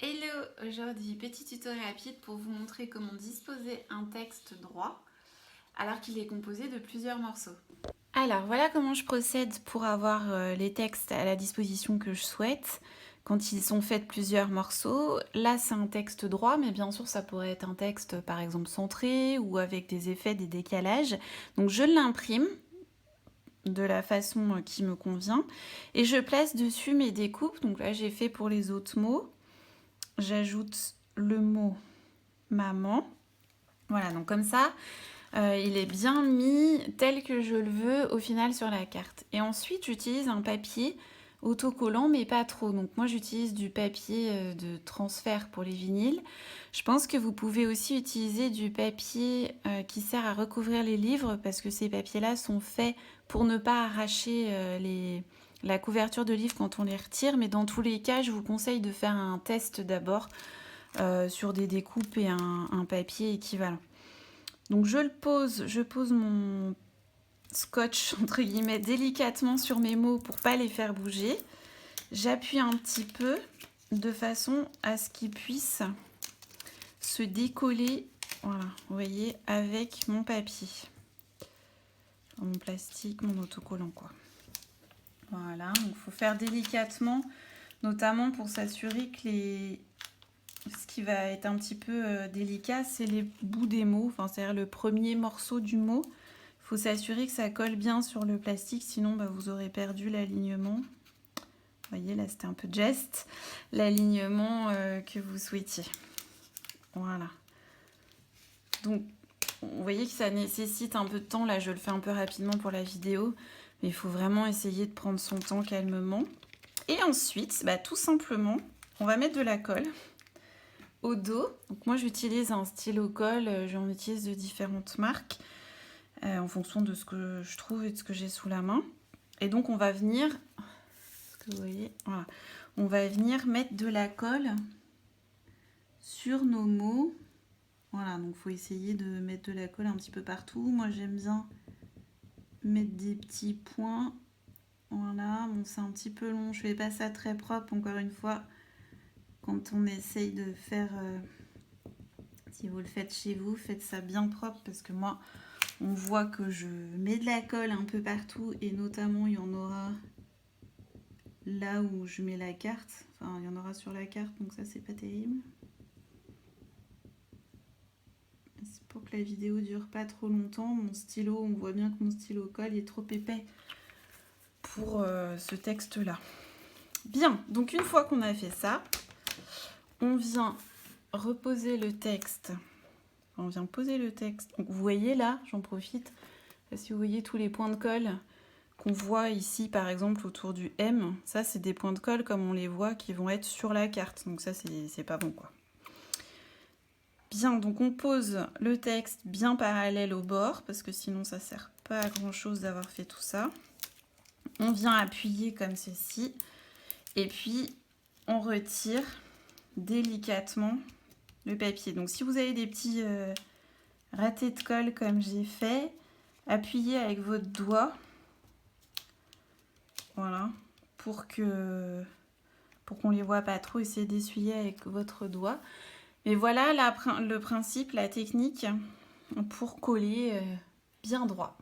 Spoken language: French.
Hello, aujourd'hui petit tuto rapide pour vous montrer comment disposer un texte droit alors qu'il est composé de plusieurs morceaux. Alors voilà comment je procède pour avoir les textes à la disposition que je souhaite quand ils sont faits de plusieurs morceaux. Là c'est un texte droit mais bien sûr ça pourrait être un texte par exemple centré ou avec des effets, des décalages. Donc je l'imprime de la façon qui me convient et je place dessus mes découpes. Donc là j'ai fait pour les autres mots. J'ajoute le mot maman. Voilà, donc comme ça, il est bien mis tel que je le veux au final sur la carte. Et ensuite, j'utilise un papier autocollant, mais pas trop. Donc moi, j'utilise du papier de transfert pour les vinyles. Je pense que vous pouvez aussi utiliser du papier qui sert à recouvrir les livres, parce que ces papiers-là sont faits pour ne pas arracher la couverture de livre quand on les retire. Mais dans tous les cas, je vous conseille de faire un test d'abord sur des découpes et un papier équivalent. Donc je pose mon scotch entre guillemets délicatement sur mes mots pour pas les faire bouger. J'appuie un petit peu de façon à ce qu'ils puissent se décoller, voilà, vous voyez, avec mon papier, mon plastique, mon autocollant quoi. Voilà, donc il faut faire délicatement, notamment pour s'assurer que ce qui va être un petit peu délicat, c'est les bouts des mots, enfin, c'est-à-dire le premier morceau du mot. Il faut s'assurer que ça colle bien sur le plastique, sinon vous aurez perdu l'alignement. Vous voyez, là c'était un peu geste, l'alignement que vous souhaitiez. Voilà. Donc, vous voyez que ça nécessite un peu de temps. Là, je le fais un peu rapidement pour la vidéo, mais il faut vraiment essayer de prendre son temps calmement. Et ensuite, tout simplement, on va mettre de la colle au dos. Donc moi j'utilise un stylo colle, j'en utilise de différentes marques en fonction de ce que je trouve et de ce que j'ai sous la main. Et donc on va venir, ce que vous voyez, voilà, on va venir mettre de la colle sur nos mots. Voilà, donc il faut essayer de mettre de la colle un petit peu partout. Moi j'aime bien mettre des petits points. Voilà, bon c'est un petit peu long, je fais pas ça très propre encore une fois. Quand on essaye de faire... si vous le faites chez vous, faites ça bien propre parce que moi, on voit que je mets de la colle un peu partout et notamment il y en aura là où je mets la carte. Enfin, il y en aura sur la carte, donc ça, c'est pas terrible. C'est pour que la vidéo dure pas trop longtemps. Mon stylo, on voit bien que mon stylo colle est trop épais pour ce texte-là. Bien, donc une fois qu'on a fait ça, on vient reposer le texte. On vient poser le texte. Donc vous voyez là, j'en profite, si vous voyez tous les points de colle qu'on voit ici par exemple autour du M, ça c'est des points de colle comme on les voit qui vont être sur la carte. Donc ça c'est pas bon quoi. Bien, donc on pose le texte bien parallèle au bord parce que sinon ça sert pas à grand chose d'avoir fait tout ça. On vient appuyer comme ceci et puis on retire délicatement le papier. Donc si vous avez des petits ratés de colle comme j'ai fait, appuyez avec votre doigt, voilà, pour qu'on les voit pas trop, essayez d'essuyer avec votre doigt. Et voilà le principe, la technique pour coller bien droit.